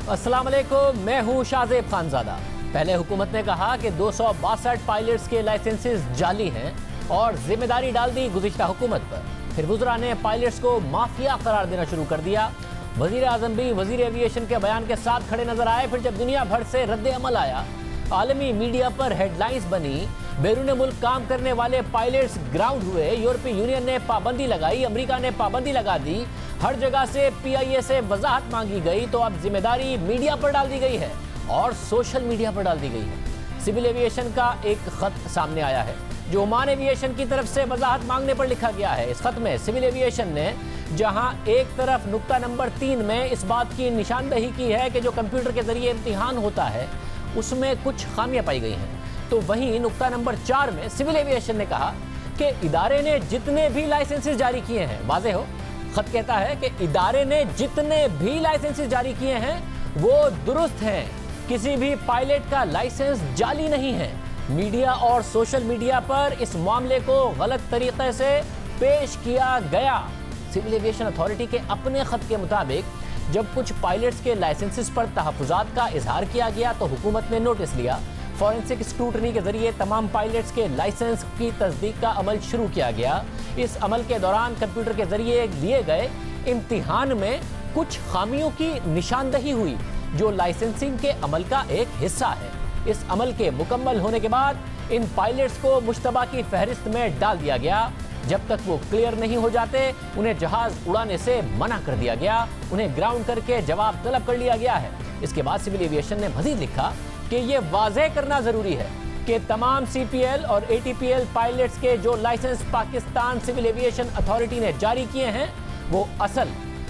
अस्सलाम वालेकुम, मैं हूँ शाहजेब खानजादा। पहले हुकूमत ने कहा कि 262 पायलट्स के लाइसेंसेस जाली हैं और जिम्मेदारी डाल दी गुज़िश्ता हुकूमत पर। फिर वुज़रा ने पायलट्स को माफिया करार देना शुरू कर दिया। वज़ीर आज़म भी वज़ीर एविएशन के बयान के साथ खड़े नजर आए। फिर जब दुनिया भर से रद्द अमल आया, आलमी मीडिया पर हेडलाइंस बनी, बैरून मुल्क काम करने वाले पायलट्स ग्राउंड हुए, यूरोपीय यूनियन ने पाबंदी लगाई, अमेरिका ने पाबंदी लगा दी, हर जगह से PIA से वजाहत मांगी गई, तो अब जिम्मेदारी मीडिया पर डाल दी गई है और सोशल मीडिया पर डाल दी गई है। सिविल एविएशन का एक खत सामने आया है जो ओमान एविएशन की तरफ से वजाहत मांगने पर लिखा गया है। इस खत में सिविल एविएशन ने जहां एक तरफ नुक्ता नंबर 3 में इस बात की निशानदही की है कि जो कंप्यूटर के जरिए इम्तिहान होता है उसमें कुछ खामियां पाई गई हैं, तो वहीं नुक्ता नंबर 4 में सिविल एविएशन ने कहा कि इदारे ने जितने भी लाइसेंसेस जारी किए हैं, वाज़ेह हो, खत कहता है कि इदारे ने जितने भी लाइसेंसेस जारी किए हैं वो दुरुस्त हैं, किसी भी पायलट का लाइसेंस जाली नहीं है। मीडिया और सोशल मीडिया पर इस मामले को गलत तरीके से पेश किया गया। सिविल एविएशन अथॉरिटी के अपने खत के मुताबिक जब कुछ पायलट्स के लाइसेंसेस पर तहफ़्फ़ुज़ात का इजहार किया गया तो हुकूमत ने नोटिस लिया। फॉरेंसिक स्क्रूटनी के जरिए तमाम पायलट्स के लाइसेंस की तस्दीक का अमल शुरू किया गया। इस अमल के दौरान कंप्यूटर के जरिए लिए गए इम्तिहान में कुछ खामियों की निशानदही हुई जो लाइसेंसिंग के अमल का एक हिस्सा है। इस अमल के मुकम्मल होने के बाद इन पायलट्स को मुश्तबा की फहरिस्त में डाल दिया गया। जब तक वो क्लियर नहीं हो जाते उन्हें जहाज उड़ाने से मना कर दिया गया, उन्हें ग्राउंड करके जवाब तलब कर लिया गया है। इसके बाद सिविल एविएशन ने मजीद लिखा कि ये वाज़ेह करना ज़रूरी है कि तमाम CPL और ATPL पायलट्स के जो licence Pakistan civil aviation authority ने जारी किए हैं वो असल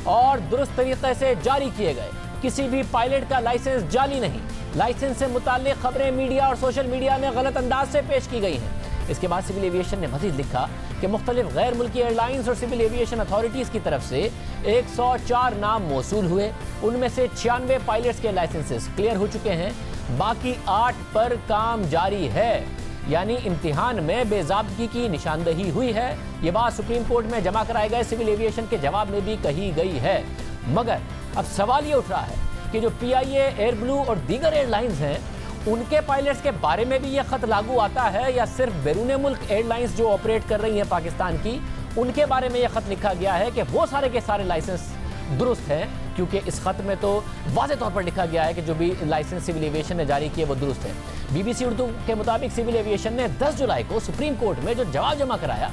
और दुरुस्त तरीके से जारी किए गए। किसी भी पायलट का लाइसेंस जाली नहीं। लाइसेंस से मुताल्लिक खबरें मीडिया और सोशल मीडिया में गलत अंदाज से पेश की गई हैं। इसके बाद सिविल एविएशन ने मजीद लिखा कि मुख्तलिफ गैर मुल्की एयरलाइंस और सिविल एविएशन अथॉरिटीज़ की तरफ से 104 नाम मौसूल हुए। उनमें से 96 पायलट्स के लाइसेंसेस क्लियर हो चुके हैं, बाकी 8 पर काम जारी है, यानी इम्तिहान में बेज़ाब्तगी की निशानदही हुई है। ये बात सुप्रीम कोर्ट में जमा कराए गए सिविल एविएशन के जवाब में भी कही गई है। मगर अब सवाल ये उठ रहा है कि जो PIA, एयर ब्लू और दीगर एयरलाइंस हैं उनके पायलट्स के बारे में भी ये खत लागू आता है या सिर्फ बैरून मुल्क एयरलाइंस जो ऑपरेट कर रही हैं पाकिस्तान की उनके बारे में ये खत लिखा गया है कि वो सारे के सारे लाइसेंस दुरुस्त हैं, क्योंकि इस खत में तो वाज़ेह तौर पर लिखा गया है कि जो भी लाइसेंस सिविल एविएशन ने जारी किए वो दुरुस्त है। BBC उर्दू के मुताबिक सिविल एविएशन ने 10 जुलाई को सुप्रीम कोर्ट में जो जवाब जमा कराया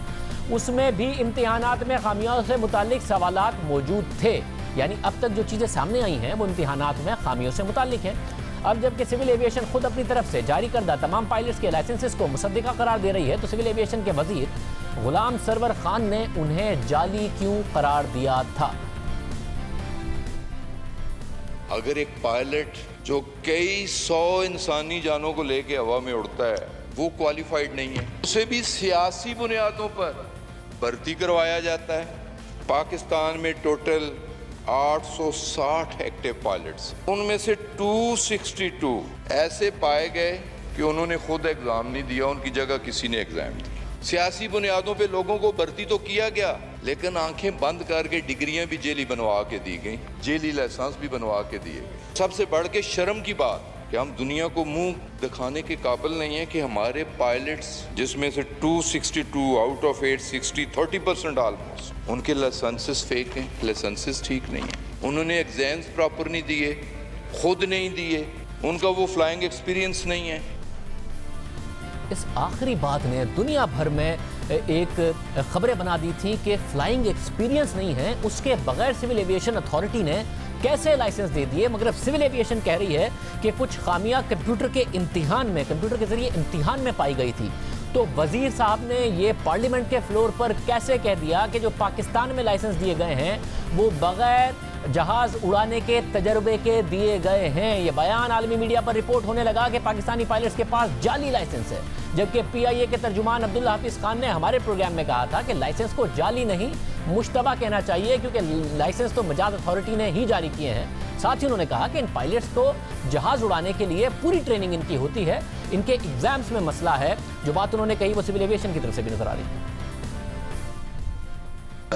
उसमें भी इम्तिहानात में खामियों से मुताल्लिक सवालात मौजूद थे, यानी अब तक जो चीज़ें सामने आई हैं वो इम्तिहानात में खामियों से मुताल्लिक हैं। अब जबकि सिविल एविएशन खुद अपनी तरफ से जारी करदा तमाम पायलट्स के लाइसेंसेस को मुसद्दिका करार दे रही है, तो सिविल एविएशन के वजीर गुलाम सरवर खान ने उन्हें जाली क्यों करार दिया था? अगर एक पायलट जो कई 100 इंसानी जानों को लेके हवा में उड़ता है वो क्वालिफाइड नहीं है, उसे भी सियासी बुनियादों पर भर्ती करवाया जाता है। पाकिस्तान में टोटल 860 एक्टिव पायलट्स, उनमें से 262 ऐसे पाए गए कि उन्होंने खुद एग्जाम नहीं दिया, उनकी जगह किसी ने एग्जाम दिया। सियासी बुनियादों पे लोगों को भर्ती तो किया गया, लेकिन आंखें बंद करके डिग्रियां भी जेली बनवा के दी गई, जेली लाइसेंस भी बनवा के दिए गए। सबसे बढ़ के शर्म की बात कि हम दुनिया को मुंह दिखाने के काबिल नहीं है कि हमारे पायलट्स जिसमें से 262 आउट ऑफ 860 30% ऑलमोस्ट उनके लाइसेंसेस फेक हैं, लाइसेंसेस ठीक नहीं है, उन्होंने एग्जाम्स प्रॉपर नहीं दिए, खुद नहीं दिए, उनका वो फ्लाइंग एक्सपीरियंस नहीं है। इस आखिरी बात ने दुनिया भर में एक खबरें बना दी थी कि फ्लाइंग एक्सपीरियंस नहीं है, उसके बगैर सिविल एविएशन अथॉरिटी ने कैसे लाइसेंस दे दिए। मगर अब सिविल एविएशन कह रही है कि कुछ खामियां कंप्यूटर के इम्तिहान में, कंप्यूटर के जरिए इम्तिहान में पाई गई थी। तो वजीर साहब ने ये पार्लियामेंट के फ्लोर पर कैसे कह दिया कि जो पाकिस्तान में लाइसेंस दिए गए हैं वो बगैर जहाज उड़ाने के तजर्बे के दिए गए हैं? ये बयान आलमी मीडिया पर रिपोर्ट होने लगा कि पाकिस्तानी पायलट्स के पास जाली लाइसेंस है, जबकि PIA के तर्जुमान अब्दुल्ला हफीज खान ने हमारे प्रोग्राम में कहा था कि लाइसेंस को जाली नहीं मुश्तबा कहना चाहिए, क्योंकि लाइसेंस तो मजाज अथॉरिटी ने ही जारी किए हैं। साथ ही उन्होंने कहा कि इन पायलट्स को जहाज उड़ाने के लिए पूरी ट्रेनिंग इनकी होती है, इनके एग्जाम्स में मसला है। जो बात उन्होंने कही वो सिविल एविएशन की तरफ से भी नजर आ रही है।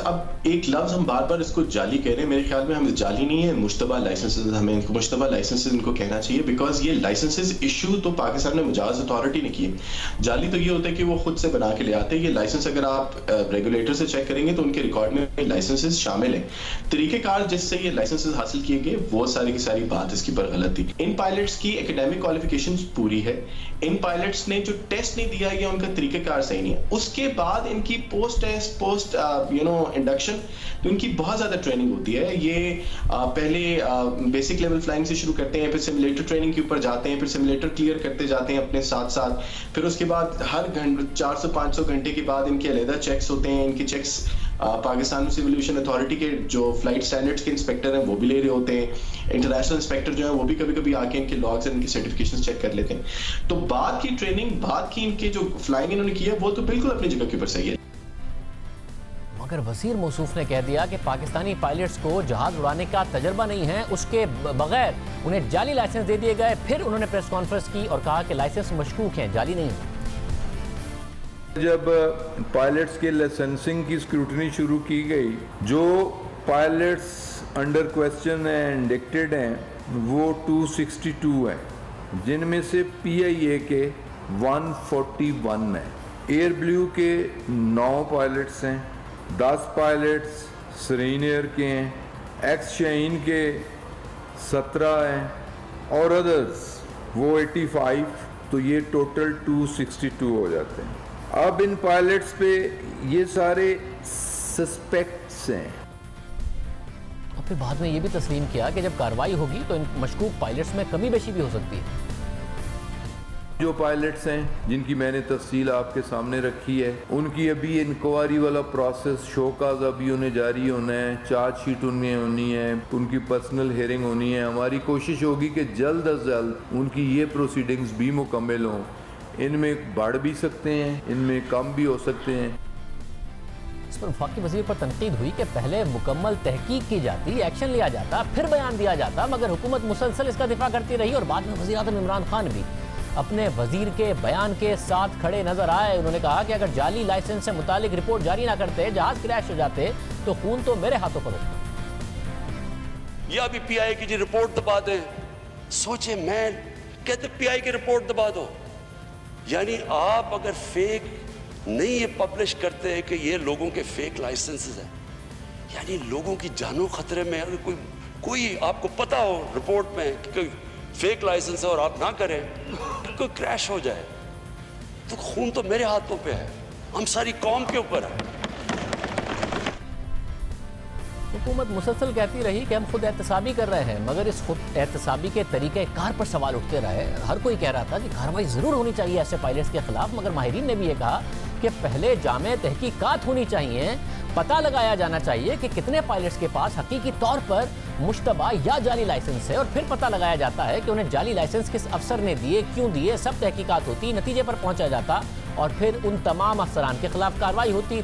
अब एक लफ्ज हम बार बार इसको जाली कह रहे हैं, मेरे ख्याल में हम जाली नहीं है, मुश्तबा लाइसेंसेस, हमें इनको मुश्तबा लाइसेंसेस इनको कहना चाहिए, बिकॉज ये लाइसेंसेस इशू तो पाकिस्तान में मुजाज अथॉरिटी ने किए। जाली तो ये होता है कि वो खुद से बना के ले आते हैं। ये लाइसेंस अगर आप रेगुलेटर से चेक करेंगे तो उनके रिकॉर्ड में लाइसेंसेस शामिल हैं। तरीकेकार जिससे ये लाइसेंसेस हासिल किए गए वो सारी की सारी बात इसके पर गलत थी। इन पायलट्स की एकेडमिक क्वालिफिकेशंस पूरी है, इन पायलट्स ने जो टेस्ट नहीं दिया या उनका तरीकेकार सही नहीं है। उसके बाद इनकी पोस्ट टेस्ट, पोस्ट इंडक्शन, तो इनकी बहुत ज्यादा ट्रेनिंग होती है। ये पहले बेसिक लेवल फ्लाइंग से शुरू करते हैं, फिर सिमुलेटर ट्रेनिंग के ऊपर जाते हैं, फिर सिमुलेटर क्लियर करते जाते हैं अपने साथ साथ। फिर उसके बाद हर घंटे 400-500 घंटे के बाद इनके अलहदा चेक्स होते हैं। इनके checks Pakistan civil aviation authority के जो फ्लाइट स्टैंडर्ड्स के इंस्पेक्टर हैं वो भी ले रहे होते हैं। इंटरनेशनल इंस्पेक्टर जो है वो भी कभी कभी आके इनके लॉग्स और इनकी सर्टिफिकेशंस चेक कर लेते हैं। तो बाद की ट्रेनिंग, बाद की इनके जो फ्लाइंग इन्होंने किया वो तो बिल्कुल अपनी जगह के ऊपर सही है। मगर वजीर मौसूफ ने कह दिया कि पाकिस्तानी पायलट्स को जहाज उड़ाने का तजर्बा नहीं है, उसके बगैर उन्हें जाली लाइसेंस दे दिए गए। फिर उन्होंने प्रेस कॉन्फ्रेंस की और कहा कि लाइसेंस मशकूक हैं, जाली नहीं है। जब पायलट्स के लाइसेंसिंग की स्क्रूटनी शुरू की गई, जो पायलट्स अंडर क्वेश्चन हैं, इंडिक्टेड हैं, वो 262 हैं, जिनमें से PIA के 141 हैं। एयर ब्लू के 9 पायलट्स हैं, 10 पायलट्स सरीन एयर के हैं, एक्स शाहीन के 17 हैं और अदर्स वो 85, तो ये टोटल 262 हो जाते हैं। अब इन पायलट्स पे ये सारे सस्पेक्ट्स हैं। और फिर बाद में ये भी तस्लीम किया कि जब कार्रवाई होगी तो इन मशकूक पायलट्स में कमी बेशी भी हो सकती है। जो पायलट्स हैं जिनकी मैंने तफसील आपके सामने रखी है, उनकी अभी इंक्वायरी वाला प्रोसेस, शोकाज अभी उन्हें जारी होना है, चार्जशीट उनमें होनी है, उनकी पर्सनल हेयरिंग होनी है। हमारी कोशिश होगी कि जल्द अज जल्द उनकी ये प्रोसीडिंग्स भी मुकम्मल हों। इनमें बढ़ भी सकते हैं, इनमें कम भी हो सकते हैं। इस पर वफाकी वज़ीर पर तनकीद हुई कि पहले मुकम्मल तहकीक की जाती, एक्शन लिया जाता, फिर बयान दिया जाता, मगर हुकूमत मुसलसल इसका दिफा करती रही और बाद में वज़ीर आज़म इमरान खान भी अपने वजीर के बयान के साथ खड़े नजर आए। उन्होंने कहा कि अगर जाली लाइसेंस से मुतालिक रिपोर्ट जारी ना करते, जहाज क्रैश हो जाते, तो खून तो मेरे हाथों पर होता। या भी PI की जी रिपोर्ट दबा दें। सोचे, मैं कहते PI की रिपोर्ट दबा दो, यानी आप अगर फेक नहीं ये पब्लिश करते हैं कि ये लोगों के फेक लाइसेंसेस हैं, यानी लोगों की जानों खतरे में। अगर कोई आपको पता हो रिपोर्ट में कि कोई फेक लाइसेंस है और आप ना करें, कोई क्रैश हो जाए, तो खून तो मेरे हाथों पे है, हम सारी कौम के ऊपर है। हुकूमत मुसलसल कहती रही कि हम खुद एहतसाबी कर रहे हैं, मगर इस खुद एहतसाबी के तरीके कार पर सवाल उठते रहे। हर कोई कह रहा था कि कार्रवाई जरूर होनी चाहिए ऐसे पायलट्स के खिलाफ, मगर माहिरीन ने भी ये कहा कि पहले जामे तहकीकात होनी चाहिए, पता लगाया जाना चाहिए कि कितने पायलट्स के पास हकीकी तौर पर मुश्तबा या जाली लाइसेंस है, और फिर पता लगाया जाता है कि उन्हें जाली लाइसेंस किस अफसर ने दिए, क्यों दिए, सब तहकीकात होती, नतीजे पर पहुंचा जाता और फिर उन तमाम अफसरान के खिलाफ कार्रवाई होती।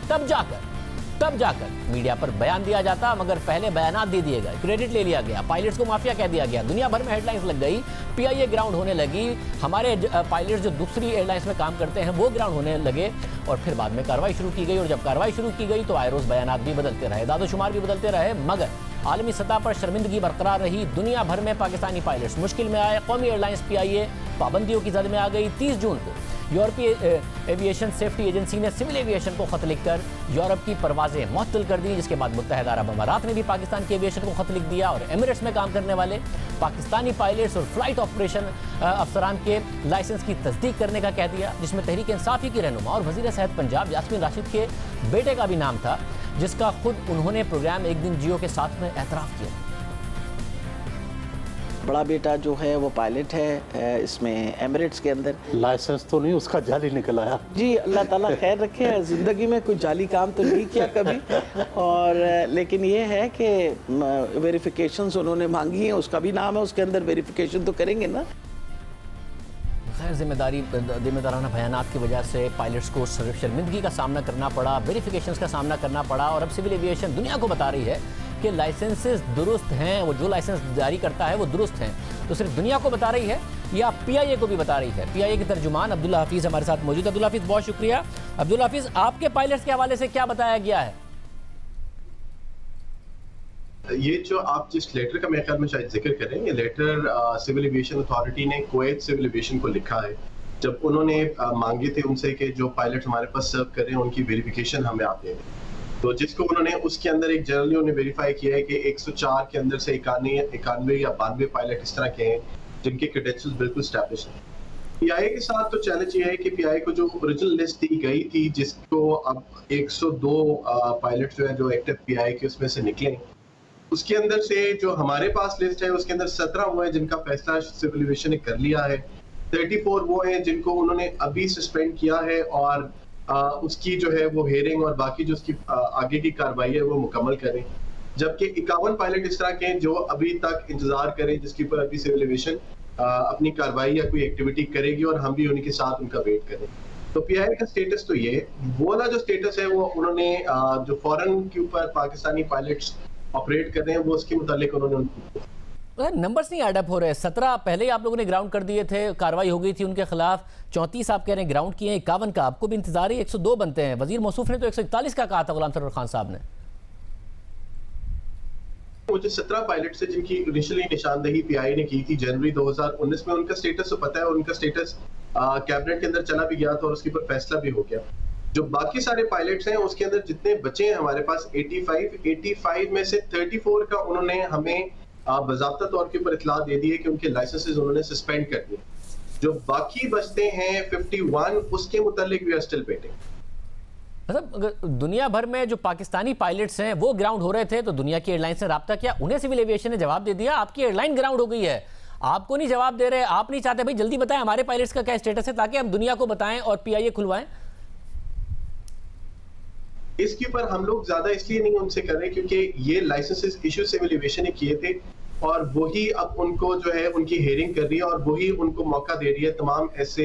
तब जाकर मीडिया पर बयान दिया जाता, मगर पहले बयानात दे दिए गए, क्रेडिट ले लिया गया, पायलट्स को माफिया कह दिया गया, दुनिया भर में हेडलाइंस लग गई, PIA ग्राउंड होने लगी, हमारे पायलट्स जो दूसरी एयरलाइंस में काम करते हैं वो ग्राउंड होने लगे। और फिर बाद में कार्रवाई शुरू की गई, और जब कार्रवाई शुरू की गई तो आए रोज बयानात भी बदलते रहे, दादोशुमार भी बदलते रहे, मगर आलमी सतह पर शर्मिंदगी बरकरार रही। दुनिया भर में पाकिस्तानी पायलट्स मुश्किल में आए। कौमी एयरलाइंस PIA पाबंदियों की जद में आ गई। 30 जून को यूरोपीय एविएशन सेफ्टी एजेंसी ने सिविल एविएशन को खत लिखकर यूरोप की परवाजें मुअत्तल कर दी, जिसके बाद मुत्तहिदा अरब अमारात ने भी पाकिस्तान के एविएशन को खत लिख दिया और एमिरेट्स में काम करने वाले पाकिस्तानी पायलट्स और फ्लाइट ऑपरेशन अफसरान के लाइसेंस की तस्दीक करने का कह दिया, जिसमें तहरीक इंसाफी की रहनुमा और वज़ीर सेहत पंजाब यास्मीन राशिद के बेटे का भी नाम था, जिसका खुद उन्होंने प्रोग्राम एक दिन जियो के साथ में एतराफ़ किया। बड़ा बेटा जो है वो पायलट है इसमें एमिरेट्स के अंदर। लाइसेंस तो नहीं, उसका जाली निकल आया। जी अल्लाह ताला खैर रखे, ज़िंदगी में कोई जाली काम तो नहीं किया कभी, और लेकिन ये है कि वेरिफिकेशंस उन्होंने मांगी हैं, उसका भी नाम है, उसके अंदर वेरिफिकेशन तो करेंगे ना। खैर जिम्मेदाराना बयानात की वजह से पायलट्स को शर्मिंदगी का सामना करना पड़ा, वेरिफिकेशंस का सामना करना पड़ा, और अब सिविल एविएशन दुनिया को बता रही है कि लाइसेंसेस दुरुस्त हैं, वो जो लाइसेंस जारी करता है वो दुरुस्त हैं। तो सिर्फ दुनिया को बता रही है या PIA को भी बता रही है? PIA के तर्जुमान अब्दुल्ला हफीज़ हमारे साथ मौजूद। अब्दुल्ला हफीज़ बहुत शुक्रिया। अब्दुल्ला हफीज़, आपके पायलट्स के हवाले से क्या बताया गया है? ये जो आप जिस लेटर का मेरे ख्याल में शायद जिक्र करें, ये लेटर सिविल एविएशन अथॉरिटी ने कुवैत सिविल एविएशन को लिखा है जब उन्होंने मांगे थे उनसे कि जो पायलट हमारे पास सर्व कर रहे हैं उनकी वेरिफिकेशन हमें आप दें। तो जिसको उन्होंने उसके अंदर एक जनरली उन्होंने वेरीफाई किया है कि 104 के अंदर से 91 या 92 पायलट इस तरह के हैं जिनके क्रेडेंशियल्स बिल्कुल स्टैब्लिश हैं। पीआई के साथ तो चैलेंज ये है कि पीआई को जो ओरिजिनल लिस्ट दी गई थी जिसको अब 102 पायलट जो है जो एक्टिव पीआई के उसमें से निकले, उसके अंदर से जो हमारे पास लिस्ट है उसके अंदर 17 वो है जिनका फैसला सिविल एविएशन ने कर लिया है, 34 वो हैं जिनको उन्होंने अभी सस्पेंड किया है और उसकी जो है वो हेयरिंग और बाकी जो उसकी आगे की कार्रवाई है वो मुकम्मल करें, जबकि 51 पायलट इस तरह के हैं जो अभी तक इंतजार करें जिसके ऊपर अभी सिविल एविएशन अपनी कार्रवाई या कोई एक्टिविटी करेगी और हम भी उनके साथ उनका वेट करें। तो पीआई का स्टेटस तो ये है, वो वाला जो स्टेटस है वो उन्होंने जो फॉरेन के ऊपर पाकिस्तानी पायलट्स ऑपरेट कर रहे हैं वो उसके मुतालिक उन्होंने नंबर्स नहीं एडअप हो रहे। 17 पहले ही आप लोगों ने ग्राउंड कर दिए थे, कार्रवाई हो गई थी उनके खिलाफ, 34 आप कह रहे हैं ग्राउंड किए हैं, 51 का आपको भी इंतजार है, 102 बनते हैं। वजीर मौसूफ ने तो 141 का कहा था गुलाम सरवर खान साहब ने। मुझे 17 पायलट से जिनकी इनिशियली निशानदेही पीआई ने की थी जनवरी 2019 में, उनका स्टेटस तो पता है और उनका स्टेटस कैबिनेट के अंदर चला भी गया था और उसके ऊपर फैसला भी हो गया। जो बाकी सारे पायलट्स हैं उसके अंदर जितने बचे हैं हमारे पास 85 में से 34 का उन्होंने हमें बाज़ाब्ता तौर के ऊपर इत्तला दे दी है कि उनके लाइसेंसेस उन्होंने सस्पेंड कर दिए। जो बाकी बचते हैं 51 उसके मुतालिक वी आर स्टिल वेटिंग। मतलब अगर दुनिया भर में जो पाकिस्तानी पायलट्स हैं वो ग्राउंड हो रहे थे तो दुनिया की एयरलाइन से रब्ता किया, उन्हें सिविल एविएशन ने जवाब दे दिया आपकी एयरलाइन ग्राउंड हो गई है, आपको नहीं जवाब दे रहे, आप नहीं चाहते भाई जल्दी बताएं हमारे पायलट्स का क्या स्टेटस है ताकि हम दुनिया को बताएं और पीआईए खुलवाएं। इसके ऊपर हम लोग ज्यादा इसलिए नहीं उनसे कर रहे क्योंकि ये लाइसेंसेस इशू सिविल एविएशन ने किए थे और वही अब उनको जो है उनकी हेयरिंग कर रही है और वही उनको मौका दे रही है तमाम ऐसे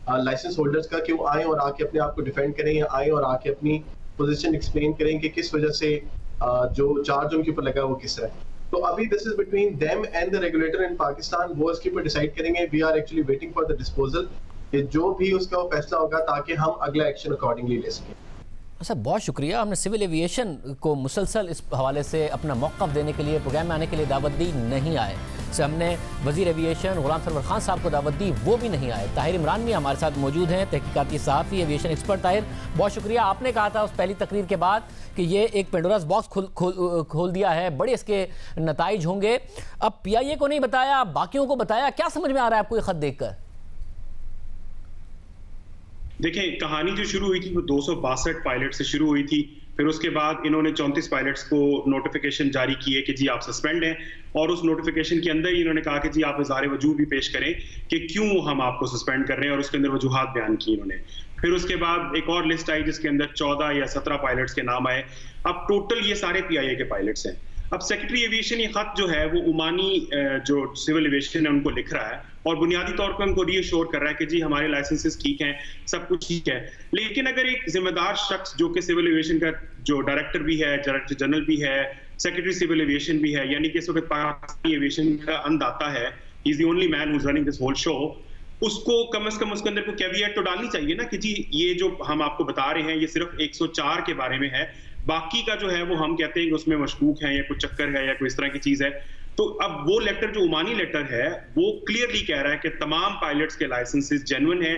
लाइसेंस होल्डर्स का कि वो आए और आके अपने आप को डिफेंड करें या आए और आके अपनी पोजीशन एक्सप्लेन करें कि किस वजह से जो चार्ज उनके ऊपर लगा वो किस तरह। तो अभी this is between them and the regulator in Pakistan, वो इसके ऊपर डिसाइड करेंगे। We are actually waiting for the disposal, जो भी उसका वो फैसला होगा ताकि हम अगला एक्शन अकॉर्डिंगली ले सकें। अच्छा, बहुत शुक्रिया, हमने सिविल एविएशन को मुसलसल इस हवाले से अपना मौक़िफ़ देने के लिए, प्रोग्राम में आने के लिए दावत दी, नहीं आए। से हमने वज़ीर एविएशन गुलाम सरवर खान साहब को दावत दी, वो भी नहीं आए। ताहिर इमरान भी हमारे साथ मौजूद हैं, तहकीकाती सहाफ़ी, एविएशन एक्सपर्ट। ताहिर, बहुत शुक्रिया। आपने कहा था उस पहली तकरीर के बाद कि ये एक पेंडोरास बॉक्स खोल दिया है, बड़े इसके नताइज होंगे। अब पीआईए को नहीं बताया, बाकियों को बताया, क्या समझ में आ रहा है आपको ये ख़त देख कर? देखें, कहानी जो शुरू हुई थी वो 262 पायलट से शुरू हुई थी। फिर उसके बाद इन्होंने 34 पायलट्स को नोटिफिकेशन जारी किए कि जी आप सस्पेंड हैं, और उस नोटिफिकेशन के अंदर ही इन्होंने कहा कि जी आप इज़हार वजूह भी पेश करें कि क्यों हम आपको सस्पेंड कर रहे हैं, और उसके अंदर वजूहात बयान की इन्होंने। फिर उसके बाद एक और लिस्ट आई जिसके अंदर 14 या 17 पायलट्स के नाम आए। अब टोटल ये सारे पीआईए के पायलट्स हैं। अब सेक्रेटरी एविएशन ये खत जो है वो ओमानी जो सिविल एविएशन है उनको लिख रहा है और बुनियादी तौर पर उनको रीअश्योर कर रहा है कि जी हमारे लाइसेंसेस ठीक हैं, सब कुछ ठीक है। लेकिन अगर एक जिम्मेदार शख्स जो कि सिविल एविएशन का जो डायरेक्टर भी है, डायरेक्टर जनरल भी है, सेक्रेटरी सिविल एविएशन भी है, यानी कि इस वक्त पाकिस्तानी एविएशन का अन्नदाता है, he is the only man who is running this whole show, उसको कम से कम उसके अंदर कोई कैविएट तो डालनी चाहिए ना कि जी ये जो हम आपको बता रहे हैं ये सिर्फ 104 के बारे में है, बाकी का जो है वो हम कहते हैं कि उसमें मशकूक है या कुछ चक्कर है या कोई इस तरह की चीज है। तो अब वो लेटर जो ओमानी लेटर है वो क्लियरली कह रहा है कि तमाम पायलट्स के लाइसेंसेस जेन्युइन है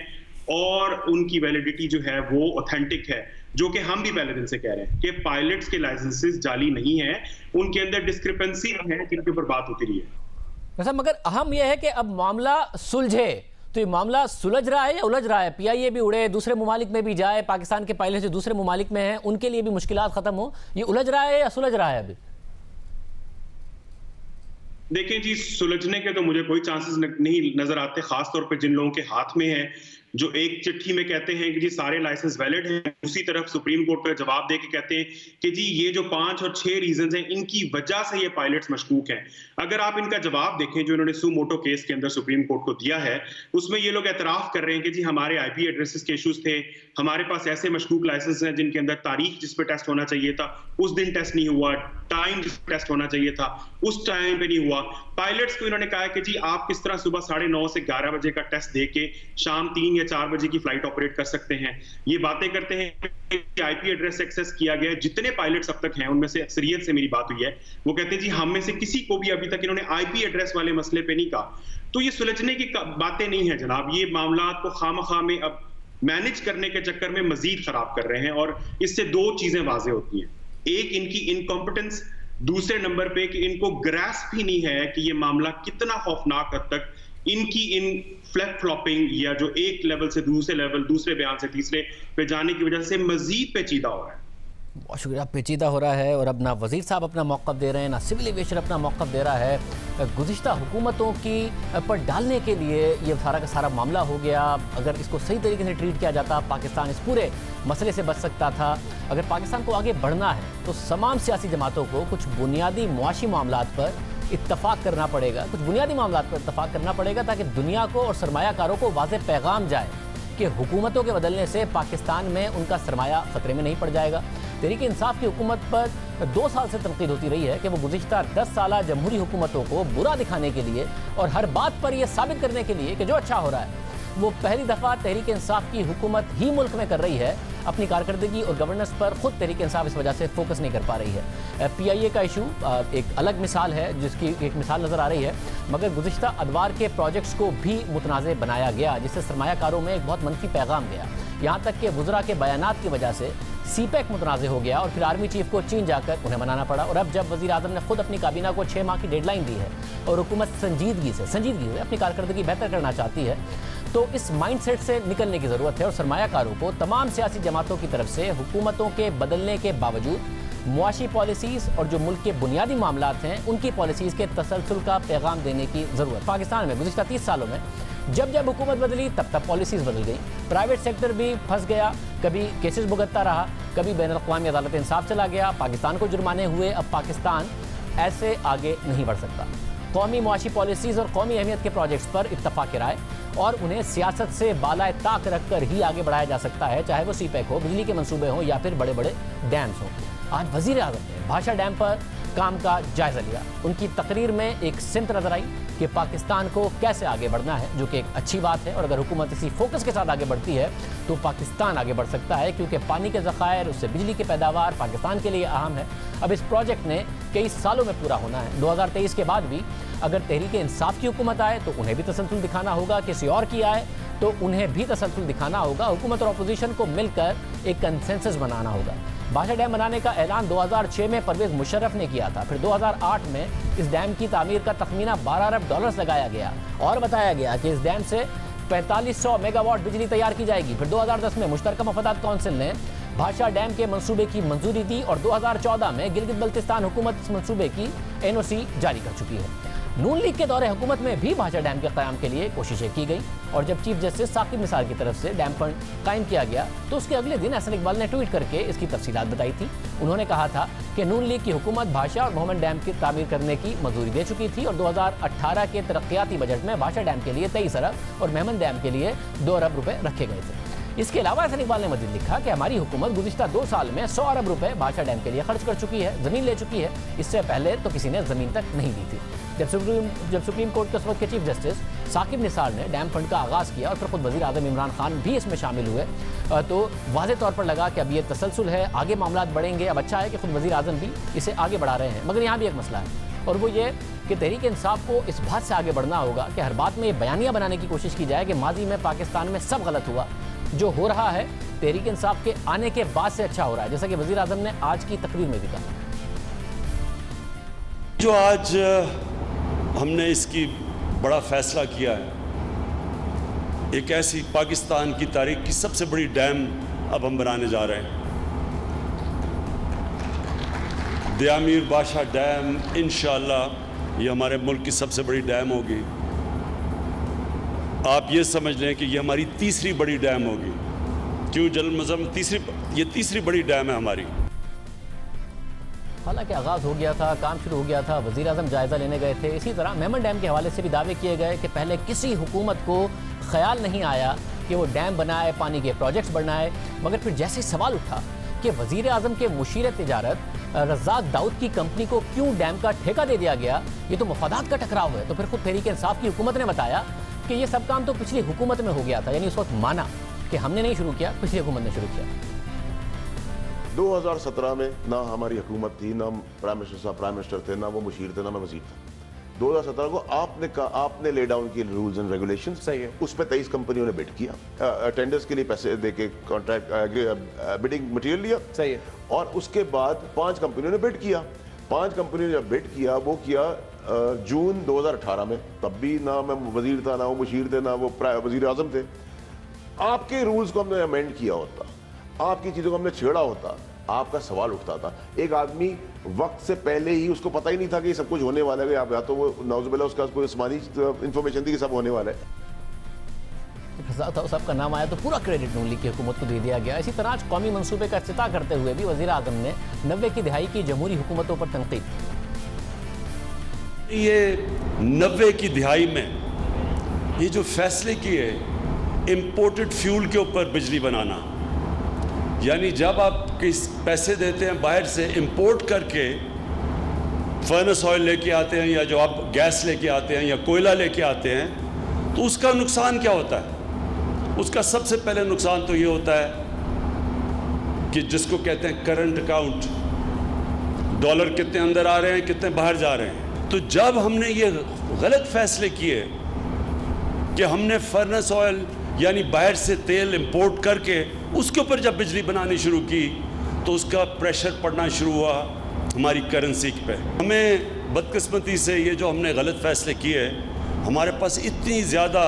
और उनकी वैलिडिटी जो है वो ऑथेंटिक है, जो कि हम भी पहले दिन से कह रहे हैं कि पायलट्स के लाइसेंसेस जाली नहीं है, उनके अंदर डिस्क्रिपेंसी है जिनके ऊपर बात होती रही है। मगर अहम यह है कि अब मामला सुलझे, तो ये मामला सुलझ रहा है या उलझ रहा है? पीआईए भी उड़े, दूसरे मुमालिक में भी जाए, पाकिस्तान के पायलट जो दूसरे मुमालिक में हैं उनके लिए भी मुश्किलात खत्म हो, ये उलझ रहा है या सुलझ रहा है? अभी देखें जी, सुलझने के तो मुझे कोई चांसेस नहीं नजर आते, खासतौर पर जिन लोगों के हाथ में है जो एक चिट्ठी में कहते हैं कि जी सारे लाइसेंस वैलिड हैं, दूसरी तरफ सुप्रीम कोर्ट को जवाब दे के कहते हैं कि जी ये जो 5 और 6 रीजंस हैं इनकी वजह से ये पायलट्स मशकूक हैं। अगर आप इनका जवाब देखें जो इन्होंने सू मोटो केस के अंदर सुप्रीम कोर्ट को दिया है, उसमें ये लोग एतराफ कर रहे हैं कि जी हमारे आईपी एड्रेसेस के इश्यूज थे, हमारे पास ऐसे मशकूक लाइसेंस हैं जिनके अंदर तारीख जिस पर टेस्ट होना चाहिए था उस दिन टेस्ट नहीं हुआ, टाइम जिस पर टेस्ट होना चाहिए था उस टाइम पे नहीं हुआ। पायलट्स को इन्होंने कहा कि जी आप किस तरह सुबह 9:30 से 11 बजे का टेस्ट दे के शाम 3 या 4 बजे की फ्लाइट ऑपरेट कर सकते हैं। ये बातें करते हैं कि आईपी एड्रेस एक्सेस किया गया है। जितने पायलट्स अब तक हैं उनमें से अक्सरियत से मेरी बात हुई है, वो कहते हैं जी हम में से किसी को भी अभी तक इन्होंने आईपी एड्रेस वाले मसले पे नहीं कहा। तो ये सुलझने की बातें नहीं है जनाब, ये मामला को खामखा में अब मैनेज करने के चक्कर में मजीद खराब कर रहे हैं। और इससे दो चीजें वाजे होती हैं, एक इनकी इनकॉम्पिटेंस, दूसरे नंबर पे कि इनको ग्रास्प ही नहीं है कि ये मामला कितना खौफनाक हद तक इनकी इन फ्लैप फ्लॉपिंग या जो एक लेवल से दूसरे लेवल, दूसरे बयान से तीसरे पे जाने की वजह से मजीद पेचीदा हो रहा है। बहुत शुक्रिया। पेचीदा हो रहा है और अब ना वज़ीर साहब अपना मौक़िफ़ दे रहे हैं, ना सिविल एविएशन अपना मौक़िफ़ दे रहा है। गुज़िश्ता हुकूमतों की पर डालने के लिए ये सारा का सारा मामला हो गया। अगर इसको सही तरीके से ट्रीट किया जाता, पाकिस्तान इस पूरे मसले से बच सकता था। अगर पाकिस्तान को आगे बढ़ना है तो तमाम सियासी जमातों को कुछ बुनियादी मुआशी मामलात पर इत्तफ़ाक़ करना पड़ेगा, कुछ बुनियादी मामलात पर इत्तफ़ाक़ करना पड़ेगा ताकि दुनिया को और सरमायाकारों को वाज़ेह पैगाम जाए कि हुकूमतों के बदलने से पाकिस्तान में उनका सरमाया ख़तरे में नहीं पड़ जाएगा। तहरीक इंसाफ की हुकूमत पर 2 साल से तनकीद होती रही है कि वो गुज़िश्ता 10 साल जमहूरी हुकूमतों को बुरा दिखाने के लिए और हर बात पर यह साबित करने के लिए कि जो अच्छा हो रहा है वो पहली दफ़ा तहरीक इंसाफ की हुकूमत ही मुल्क में कर रही है। अपनी कारकर्दगी और गवर्नेंस पर खुद तहरीक इंसाफ इस वजह से फोकस नहीं कर पा रही है। PIA का इशू एक अलग मिसाल है, जिसकी एक मिसाल नज़र आ रही है, मगर गुज़िश्ता अदवार के प्रोजेक्ट्स को भी मुतनाज़ बनाया गया, जिससे सरमायाकारों में एक बहुत मनफी पैगाम गया। यहाँ तक कि वुज़रा के बयानात की वजह से CPEC मुतनाज़ हो गया और फिर आर्मी चीफ को चीन जाकर उन्हें मनाना पड़ा। और अब जब वज़ीर आज़म ने खुद अपनी काबीना को 6 माह की डेडलाइन दी है और हुकूमत संजीदगी से अपनी कारकर्दगी बेहतर करना चाहती है, तो इस माइंडसेट से निकलने की ज़रूरत है। और सरमायाकारों को तमाम सियासी जमातों की तरफ से हुकूमतों के बदलने के बावजूद मुआशी पॉलिसीज़ और जो मुल्क के बुनियादी मामलात हैं उनकी पॉलिसीज़ के तसलसल का पैगाम देने की ज़रूरत। पाकिस्तान में गुज़िश्ता 30 सालों में जब जब हुकूमत बदली तब तब पॉलिसीज़ बदल गई। प्राइवेट सेक्टर भी फंस गया, कभी केसेस भुगतता रहा, कभी बैनुल-अक़वामी अदालत इंसाफ चला गया, पाकिस्तान को जुर्माने हुए। अब पाकिस्तान ऐसे आगे नहीं बढ़ सकता। कौमी मुआशी पॉलिसीज़ और कौमी अहमियत के प्रोजेक्ट्स पर इत्तफ़ाक़ राय और उन्हें सियासत से बालाए ताक रख कर ही आगे बढ़ाया जा सकता है, चाहे वो CPEC हो, बिजली के मंसूबे हों या फिर बड़े बड़े डैम्स हों। आज वज़ीर आज़म ने भाषा डैम पर काम का जायज़ा लिया। उनकी तकरीर में एक सिमत नज़र आई कि पाकिस्तान को कैसे आगे बढ़ना है, जो कि एक अच्छी बात है। और अगर हुकूमत इसी फोकस के साथ आगे बढ़ती है तो पाकिस्तान आगे बढ़ सकता है, क्योंकि पानी के ज़खायर, उससे बिजली की पैदावार पाकिस्तान के लिए अहम है। अब इस प्रोजेक्ट ने कई सालों में पूरा होना है। 2023 के बाद भी अगर तहरीक इंसाफ की हुकूमत आए तो उन्हें भी तसलसल दिखाना होगा, किसी और की आए तो उन्हें भी तसलसल दिखाना होगा। हुकूमत और अपोजिशन को मिलकर एक कंसेंसस बनाना होगा। भाषा डैम बनाने का ऐलान 2006 में परवेज़ मुशर्रफ ने किया था। फिर 2008 में इस डैम की तामीर का तखमीना $12 अरब लगाया गया और बताया गया कि इस डैम से 4500 मेगावाट बिजली तैयार की जाएगी। फिर 2010 में मुश्तरका मफादात कौंसिल ने भाषा डैम के मंसूबे की मंजूरी दी और 2014 में गिलगित बल्तिस्तान हुकूमत इस मंसूबे की NOC जारी कर चुकी है। नून लीग के दौरे हुकूमत में भी भाषा डैम के क़याम के लिए कोशिशें की गई और जब चीफ जस्टिस साकिब निसार की तरफ से डैम फंड कायम किया गया तो उसके अगले दिन एहसन इकबाल ने ट्वीट करके इसकी तफसीलात बताई थी। उन्होंने कहा था कि नून लीग की हुकूमत भाषा और मोहम्मद डैम की तामीर करने की मंजूरी दे चुकी थी और 2018 के तरक्याती बजट में भाषा डैम के लिए 23 अरब और मेमन डैम के लिए 2 अरब रुपए रखे गए थे। इसके अलावा एहसन इकबाल ने मजीद लिखा कि हमारी हुकूमत गुज़िश्ता 2 साल में 100 अरब रुपए भाषा डैम के लिए खर्च कर चुकी है, ज़मीन ले चुकी है। इससे पहले तो किसी ने ज़मीन तक नहीं दी थी। जब सुप्रीम कोर्ट के उस वक्त के चीफ जस्टिस साकिब निसार ने डैम फंड का आगाज़ किया और फिर खुद वज़ीर आज़म इमरान खान भी इसमें शामिल हुए तो वाज़ेह तौर पर लगा कि अब ये तसलसल है, आगे मामलात बढ़ेंगे। अब अच्छा है कि खुद वज़ीर आज़म भी इसे आगे बढ़ा रहे हैं। मगर यहाँ भी एक मसला है और वो ये कि तहरीक इंसाफ को इस बात से आगे बढ़ना होगा कि हर बात में ये बयानिया बनाने की कोशिश की जाए कि माजी में पाकिस्तान में सब गलत हुआ, जो हो रहा है तहरीक इंसाफ के आने के बाद से अच्छा हो रहा है, जैसा कि वज़ीर आज़म ने आज की तकरीर में भी कहा। जो आज हमने इसकी बड़ा फैसला किया है, एक ऐसी पाकिस्तान की तारीख की सबसे बड़ी डैम अब हम बनाने जा रहे हैं। दयामीर बाशा डैम इंशाअल्लाह ये हमारे मुल्क की सबसे बड़ी डैम होगी। आप ये समझ लें कि ये हमारी तीसरी बड़ी डैम होगी। क्यों जल मज़म तीसरी बड़ी डैम है हमारी। हालांकि आगाज़ हो गया था, काम शुरू हो गया था, वज़ीर आज़म जायज़ा लेने गए थे। इसी तरह मेमन डैम के हवाले से भी दावे किए गए कि पहले किसी हुकूमत को ख्याल नहीं आया कि वो डैम बनाए, पानी के प्रोजेक्ट्स बनाए, मगर फिर जैसे सवाल उठा कि वजीर आजम के मुशीर तिजारत रज़ाक दाऊद की कंपनी को क्यों डैम का ठेका दे दिया गया, ये तो मफादात का टकराव है। तो फिर खुद तहरीक इंसाफ की हुकूमत ने बताया कि ये सब काम तो पिछली हुकूमत में हो गया था, यानी उस वक्त माना कि हमने नहीं शुरू किया, पिछली हुकूमत ने शुरू किया। 2017 में ना हमारी हुकूमत थी, ना प्राइम मिनिस्टर साहब प्राइम मिनिस्टर थे, ना वो मुशीर थे, ना मैं वजीर था। 2017 को आपने ले डाउन किए रूल्स एंड रेगुलेशंस, सही है, उस पर 23 कंपनियों ने बिड किया, टेंडर्स के लिए पैसे देके कॉन्ट्रैक्ट बिडिंग मटेरियल लिया, सही है, और उसके बाद 5 कंपनियों ने बिड किया। 5 कंपनियों ने जब बिड किया वो किया जून 2018 में, तब भी ना मैं वजीर था, ना वो मुशीर थे, ना वो वजीर आजम थे। आपके रूल्स को हमने अमेंड किया होता, आपकी चीज़ों को हमने छेड़ा होता, आपका सवाल उठता था। एक आदमी वक्त से पहले ही उसको पता ही नहीं था कि सब कुछ होने वाला है, या तो वो नाउजुबिल्लाह उसका कोई आसमानी इंफॉर्मेशन थी कि सब होने वाला है। रज़ाक दाऊद साहब का नाम आया तो पूरा क्रेडिट नून लीग की हुकूमत को दे दिया गया। इसी तरह आज कौमी मंसूबे का इफ्तिताह करते हुए भी वज़ीर आज़म ने 90 की दिहाई की जमहूरी हुकूमतों पर तनकीद। ये 90 की दिहाई में ये जो फैसले किए इम्पोर्टेड फ्यूल के ऊपर बिजली बनाना, यानी जब आप किस पैसे देते हैं बाहर से इंपोर्ट करके फर्नेस ऑयल लेके आते हैं, या जो आप गैस लेके आते हैं या कोयला लेके आते हैं, तो उसका नुकसान क्या होता है? उसका सबसे पहले नुकसान तो ये होता है कि जिसको कहते हैं करंट अकाउंट, डॉलर कितने अंदर आ रहे हैं, कितने बाहर जा रहे हैं। तो जब हमने ये गलत फैसले किए कि हमने फर्नेस ऑयल यानी बाहर से तेल इंपोर्ट करके उसके ऊपर जब बिजली बनानी शुरू की, तो उसका प्रेशर पड़ना शुरू हुआ हमारी करेंसी पे। हमें बदकिस्मती से ये जो हमने गलत फैसले किए, हमारे पास इतनी ज़्यादा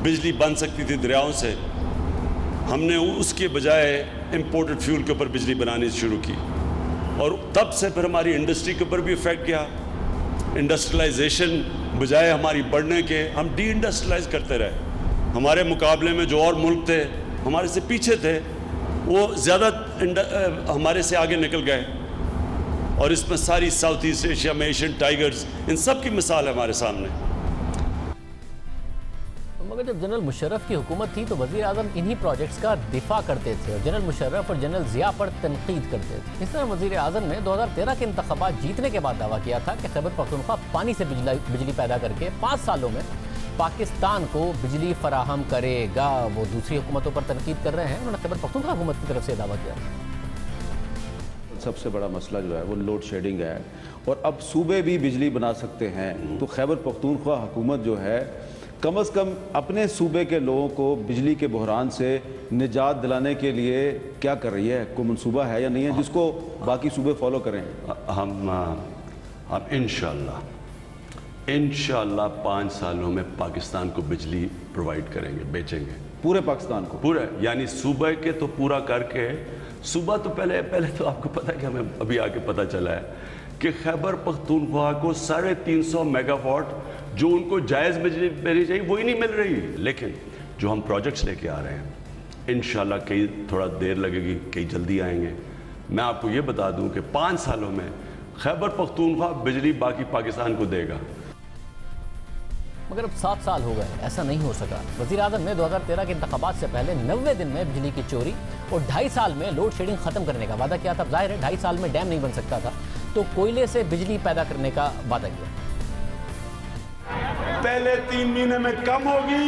बिजली बन सकती थी दरियाओं से, हमने उसके बजाय इंपोर्टेड फ्यूल के ऊपर बिजली बनानी शुरू की, और तब से फिर हमारी इंडस्ट्री के ऊपर भी इफेक्ट गया। इंडस्ट्रियलाइजेशन बजाय हमारी बढ़ने के, हम डी इंडस्ट्रियलाइज करते रहे। हमारे मुकाबले में जो और मुल्क थे हमारे से पीछे थे, वो ज़्यादा हमारे से आगे निकल गए, और इसमें सारी साउथ ईस्ट एशिया में एशियन टाइगर्स, इन सब की मिसाल है हमारे सामने। मगर जब जनरल मुशर्रफ की हुकूमत थी तो वज़ीर आज़म इन्हीं प्रोजेक्ट्स का दिफा करते थे और जनरल मुशर्रफ और जनरल ज़िया पर तनकीद करते थे। इस तरह वज़ीर आज़म ने 2013 के इंतख़ाबात जीतने के बाद दावा किया था कि खैबर पख्तूनख्वा पानी से बिजली पैदा करके 5 सालों में पाकिस्तान को बिजली फराहम करेगा। वो दूसरी हुकूमतों पर तनकीद कर रहे हैं, उन्होंने खैबर पख्तूनख्वा हुकूमत की तरफ से दावा किया। सबसे बड़ा मसला जो है वो लोड शेडिंग है, और अब सूबे भी बिजली बना सकते हैं, तो खैबर पख्तूनख्वा हुकूमत जो है कम से कम अपने सूबे के लोगों को बिजली के बहरान से निजात दिलाने के लिए क्या कर रही है? कोई मनसूबा है या नहीं है जिसको बाकी सूबे फॉलो करें? हम इंशाल्लाह 5 सालों में पाकिस्तान को बिजली प्रोवाइड करेंगे, बेचेंगे पूरे पाकिस्तान को, पूरे, यानी सूबे के तो पूरा करके। सूबा तो पहले तो आपको पता है कि हमें अभी आके पता चला है कि खैबर पख्तूनख्वा को 350 मेगावाट जो उनको जायज़ बिजली मिलनी चाहिए वही नहीं मिल रही। लेकिन जो हम प्रोजेक्ट्स लेके आ रहे हैं इंशाल्लाह, कई थोड़ा देर लगेगी, कई जल्दी आएंगे। मैं आपको ये बता दूं कि 5 सालों में खैबर पख्तूनख्वा बिजली बाकी पाकिस्तान को देगा। मगर अब 7 साल हो गए, ऐसा नहीं हो सका। वज़ीर आज़म ने 2013 के इंतख़ाबात से पहले 90 दिन में बिजली की चोरी और 2.5 साल में लोड शेडिंग ख़त्म करने का वादा किया था। जाहिर है 2.5 साल में डैम नहीं बन सकता था, तो कोयले से बिजली पैदा करने का वादा किया। पहले 3 महीने में कम होगी,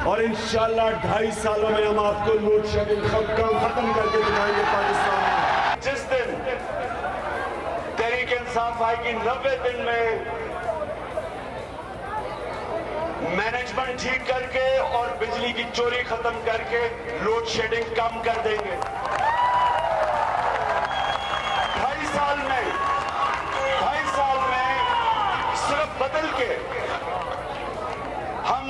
और इंशाल्लाह 2.5 सालों में हम आपको लोड शेडिंग खत्म करके दिखाएंगे पाकिस्तान में। जिस दिन तहरीक इंसाफ आएगी 90 दिन में मैनेजमेंट ठीक करके और बिजली की चोरी खत्म करके लोड शेडिंग कम कर देंगे। 2.5 साल में सिर्फ बदल के हम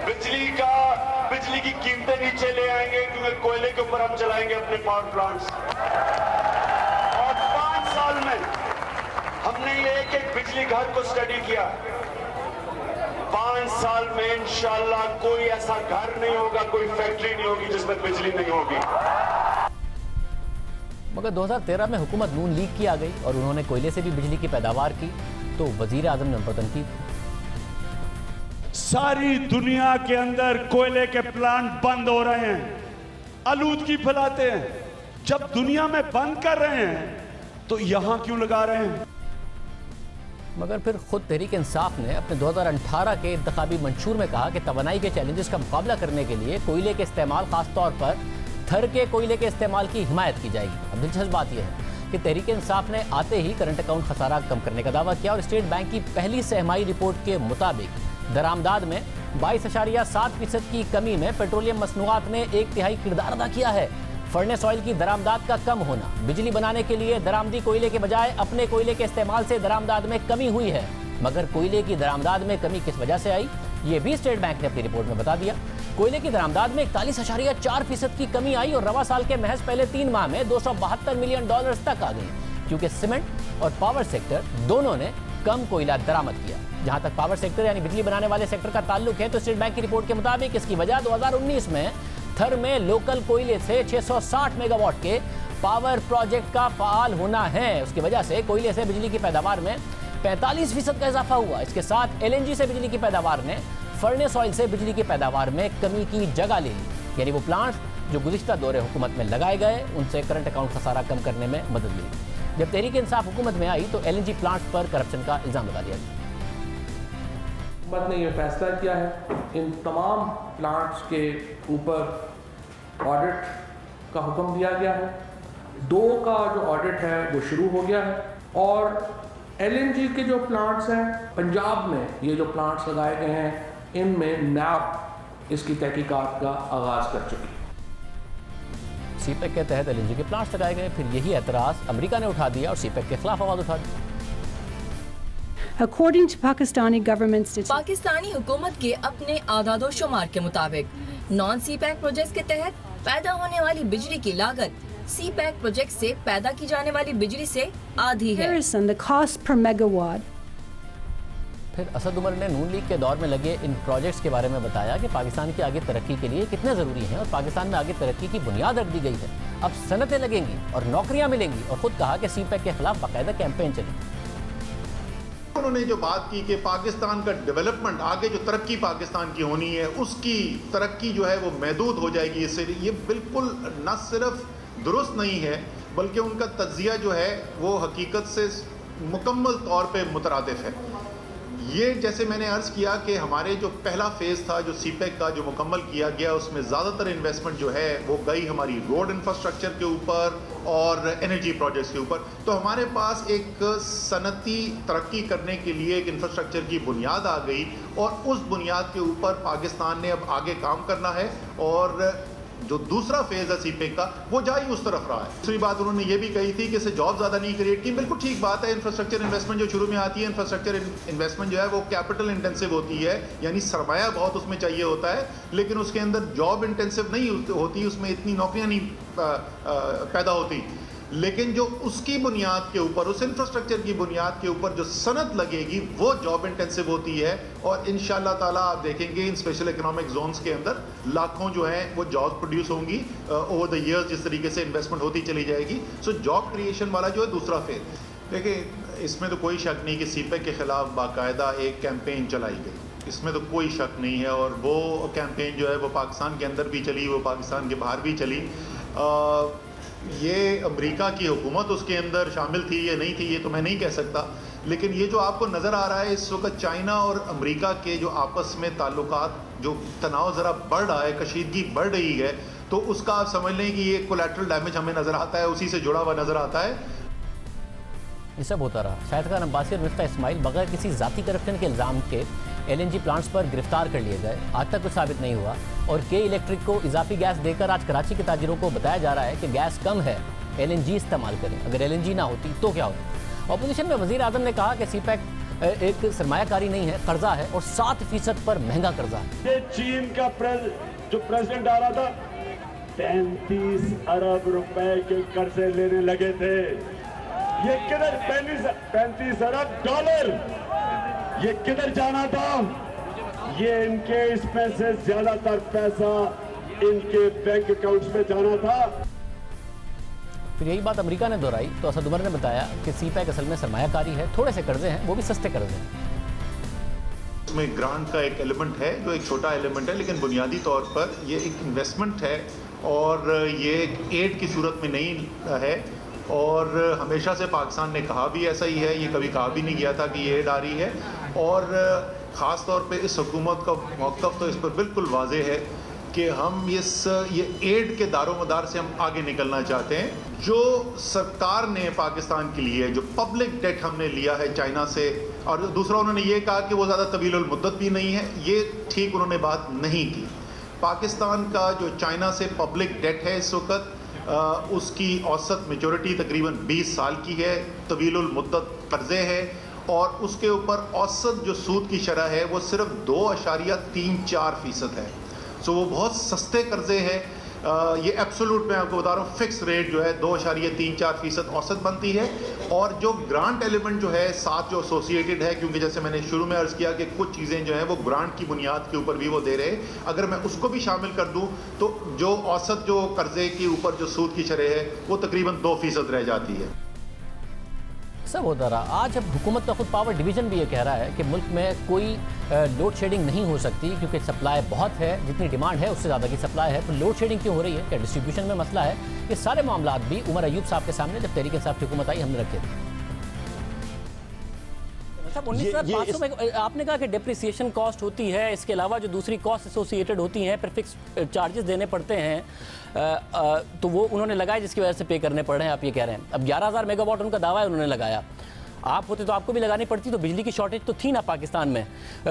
बिजली की कीमतें नीचे ले आएंगे, क्योंकि कोयले के ऊपर हम चलाएंगे अपने पावर प्लांट्स। और 5 साल में हमने ये एक बिजली घर को स्टडी किया। 5 साल में इंशाल्लाह कोई ऐसा घर नहीं होगा, कोई फैक्ट्री नहीं होगी जिसमें बिजली नहीं होगी। मगर 2013 में हुकूमत नून लीग की आ गई और उन्होंने कोयले से भी बिजली की पैदावार की, तो वजीर आजम ने उन पर तनकीद। सारी दुनिया के अंदर कोयले के प्लांट बंद हो रहे हैं, आलूदगी फैलाते हैं। जब दुनिया में बंद कर रहे हैं तो यहां क्यों लगा रहे हैं? मगर फिर खुद तहरीक इंसाफ ने अपने 2018 के इंतखाबी मंशूर में कहा कि तवानाई के चैलेंजेस का मुकाबला करने के लिए कोयले के इस्तेमाल, खासतौर पर थर के कोयले के इस्तेमाल की हिमायत की जाएगी। अब दिलचस्प बात यह है कि तहरीक इंसाफ ने आते ही करंट अकाउंट खसारा कम करने का दावा किया और स्टेट बैंक की पहली सहमाई रिपोर्ट के मुताबिक दरामदाद में 22.7% की कमी में पेट्रोलियम मसनूआत ने 1/3 किरदार अदा किया है। फर्नेस ऑयल की दरामदाद का कम होना, बिजली बनाने के लिए दरामदी कोयले के बजाय अपने कोयले के इस्तेमाल से दरामदाद में कमी हुई है। मगर कोयले की दरामदाद में कमी किस वजह से आई, ये भी स्टेट बैंक ने अपनी रिपोर्ट में बता दिया। कोयले की दरामदाद में 41.4% की कमी आई और रवा साल के महज पहले 3 माह में $272 मिलियन तक आ गई, क्योंकि सीमेंट और पावर सेक्टर दोनों ने कम कोयला दरामद किया। जहां तक पावर सेक्टर यानी बिजली बनाने वाले सेक्टर का ताल्लुक है, तो स्टेट बैंक की रिपोर्ट के मुताबिक इसकी वजह 2019 में थर में लोकल कोयले से 660 मेगावाट के पावर प्रोजेक्ट का फाल होना है। उसकी वजह से कोयले से बिजली की पैदावार में 45% का इजाफा हुआ। इसके साथ LNG से बिजली की पैदावार ने फर्नेस ऑयल से बिजली की पैदावार में कमी की जगह ले ली, यानी वो प्लांट्स जो गुज़िश्ता दौरे हुकूमत में लगाए गए उनसे करंट अकाउंट खसारा कम करने में मदद मिली। जब तहरीक इंसाफ हुकूमत में आई तो LNG प्लांट्स पर करप्शन का इल्जाम लगा दिया गया। हुकूमत ने यह फैसला किया है इन तमाम प्लांट्स के ऊपर ऑडिट का हुक्म दिया गया है। 2 का जो ऑडिट है वो शुरू हो गया है और LNG के जो प्लांट्स हैं पंजाब में, ये जो प्लांट्स लगाए गए हैं इनमें NAB इसकी तहकीकात का आगाज कर चुकी है। सीपेक के तहत LNG के प्लांट्स लगाए गए, फिर यही एतराज़ अमेरिका ने उठा दिया और सीपेक के खिलाफ आवाज उठा दी। According to Pakistani government statistics, Pakistani हुकूमत के अपने आदादो शुमार के मुताबिक नॉन सीपैक प्रोजेक्ट के तहत पैदा होने वाली बिजली की लागत सीपैक प्रोजेक्ट से पैदा की जाने वाली बिजली से आधी है। the cost per megawatt. फिर असद उमर ने नून लीग के दौर में लगे इन प्रोजेक्ट्स के बारे में बताया कि पाकिस्तान की आगे तरक्की के लिए कितने ज़रूरी हैं और पाकिस्तान में आगे तरक्की की बुनियाद रख दी गई है। अब सनतें लगेंगी और नौकरियां मिलेंगी और खुद कहा कि सीपैक के खिलाफ बाकायदा कैंपेन चलेगी। उन्होंने जो बात की कि पाकिस्तान का डेवलपमेंट, आगे जो तरक्की पाकिस्तान की होनी है उसकी तरक्की जो है वो महदूद हो जाएगी इससे, ये बिल्कुल न सिर्फ दुरुस्त नहीं है बल्कि उनका तज्जिया जो है वो हकीकत से मुकम्मल तौर पे मुतरादिफ है। ये जैसे मैंने अर्ज़ किया कि हमारे जो पहला फेज़ था जो सीपेक का जो मुकम्मल किया गया उसमें ज़्यादातर इन्वेस्टमेंट जो है वो गई हमारी रोड इंफ्रास्ट्रक्चर के ऊपर और एनर्जी प्रोजेक्ट्स के ऊपर। तो हमारे पास एक सनती तरक्की करने के लिए एक इंफ्रास्ट्रक्चर की बुनियाद आ गई और उस बुनियाद के ऊपर पाकिस्तान ने अब आगे काम करना है और जो दूसरा फेज है सीपेक का वो जा ही उस तरफ रहा है। दूसरी बात उन्होंने ये भी कही थी कि इससे जॉब ज़्यादा नहीं क्रिएट की, बिल्कुल ठीक बात है। इंफ्रास्ट्रक्चर इन्वेस्टमेंट जो शुरू में आती है, इंफ्रास्ट्रक्चर इन्वेस्टमेंट जो है वो कैपिटल इंटेंसिव होती है, यानी सरमाया बहुत उसमें चाहिए होता है, लेकिन उसके अंदर जॉब इंटेंसिव नहीं होती, उसमें इतनी नौकरियाँ नहीं पैदा होती। लेकिन जो उसकी बुनियाद के ऊपर, उस इंफ्रास्ट्रक्चर की बुनियाद के ऊपर जो सनत लगेगी वो जॉब इंटेंसिव होती है और इंशाअल्लाह ताला आप देखेंगे इन स्पेशल इकोनॉमिक जोन्स के अंदर लाखों जो हैं वो जॉब प्रोड्यूस होंगी ओवर द ईयर्स, जिस तरीके से इन्वेस्टमेंट होती चली जाएगी। सो जॉब क्रिएशन वाला जो है दूसरा फेज। देखिए इसमें तो कोई शक नहीं कि सीपेक के खिलाफ बाकायदा एक कैंपेन चलाई गई, इसमें तो कोई शक नहीं है और वो कैंपेन जो है वो पाकिस्तान के अंदर भी चली, वो पाकिस्तान के बाहर भी चली। ये अमेरिका की हुकूमत उसके अंदर शामिल थी या नहीं थी ये तो मैं नहीं कह सकता, लेकिन ये जो आपको नज़र आ रहा है इस वक्त चाइना और अमेरिका के जो आपस में ताल्लुकात, जो तनाव ज़रा बढ़ रहा है, कशीदगी बढ़ रही है, तो उसका आप समझ लें कि ये कोलैटरल डैमेज हमें नज़र आता है, उसी से जुड़ा हुआ नज़र आता है। ये सब होता रहा। शाहिद खान अब्बासी और मिफ्ता इस्माइल बगैर किसी ज़ाती करप्शन के इल्ज़ाम के LNG प्लांट्स पर गिरफ्तार कर लिए गए, आज तक कुछ साबित नहीं हुआ और के इलेक्ट्रिक को इजाफी गैस देकर आज कराची के ताजिरों को बताया जा रहा है कि गैस कम है, LNG इस्तेमाल करें। अगर LNG ना होती तो क्या होता? अपोजिशन में वज़ीर आज़म ने कहा कि सीपेक एक सरमायाकारी नहीं है, कर्जा है और 7% पर महंगा कर्जा है। ये चीन का जो प्रेसिडेंट आ रहा था 35 अरब रुपए के कर्जे लेने लगे थे। ये किधर 35 अरब डॉलर, ये किधर जाना था? ये इनके इसमें से ज्यादातर पैसा इनके बैंक अकाउंट्स में जाना था। फिर यही बात अमेरिका ने दोहराई तो असद उमर ने बताया कि सीपेक असल में सरमायाकारी है, थोड़े से कर्जे हैं, वो भी सस्ते कर्जे हैं। इसमें ग्रांट का एक एलिमेंट है जो एक छोटा एलिमेंट है, लेकिन बुनियादी तौर पर ये एक इन्वेस्टमेंट है और ये एड की सूरत में नहीं है। और हमेशा से पाकिस्तान ने कहा भी ऐसा ही है, ये कभी कहा भी नहीं गया था कि ये एड आ रही है। और ख़ास तौर पे इस हुकूमत का मौक़िफ़ तो इस पर बिल्कुल वाज़ेह है कि हम ये एड के दारोमदार से हम आगे निकलना चाहते हैं। जो सरकार ने पाकिस्तान के लिए जो पब्लिक डेट हमने लिया है चाइना से, और दूसरा उन्होंने ये कहा कि वो ज़्यादा तवील मुद्दत भी नहीं है, ये ठीक उन्होंने बात नहीं की। पाकिस्तान का जो चाइना से पब्लिक डेट है इस वक्त उसकी औसत मेचोरिटी तकरीबन 20 साल की है, तवील मुद्दत कर्ज़े है, और उसके ऊपर औसत जो सूद की शरह है वो सिर्फ 2.34% है। सो वो बहुत सस्ते कर्ज़े हैं। ये एब्सोल्यूट मैं आपको बता रहा हूँ, फिक्स रेट जो है 2.34% औसत बनती है। और जो ग्रांट एलिमेंट जो है साथ जो एसोसिएटेड है, क्योंकि जैसे मैंने शुरू में अर्ज़ किया कि कुछ चीज़ें जो हैं वो ग्रांट की बुनियाद के ऊपर भी वो दे रहे हैं, अगर मैं उसको भी शामिल कर दूँ तो जो औसत जो कर्ज़े के ऊपर जो सूद की शरह है वो तकरीबन 2% रह जाती है। सब होता रहा। आज अब हुकूमत का खुद पावर डिवीज़न भी ये कह रहा है कि मुल्क में कोई लोड शेडिंग नहीं हो सकती क्योंकि सप्लाई बहुत है, जितनी डिमांड है उससे ज़्यादा की सप्लाई है। तो लोड शेडिंग क्यों हो रही है, क्या डिस्ट्रीब्यूशन में मसला है? ये सारे मामला भी उमर अयूब साहब के सामने जब तहरीक इंसाफ की हुकूमत आई हमने रखे थे। साहब 19,500 में आपने कहा कि डिप्रिसिएशन कॉस्ट होती है, इसके अलावा जो दूसरी कॉस्ट एसोसिएटेड होती हैं, प्रीफिक्स चार्जेस देने पड़ते हैं, तो वो उन्होंने लगाए जिसकी वजह से पे करने पड़ रहे हैं, आप ये कह रहे हैं। अब 11,000 मेगावाट उनका दावा है, उन्होंने लगाया। आप होते तो आपको भी लगानी पड़ती, तो बिजली की शॉर्टेज तो थी ना पाकिस्तान में,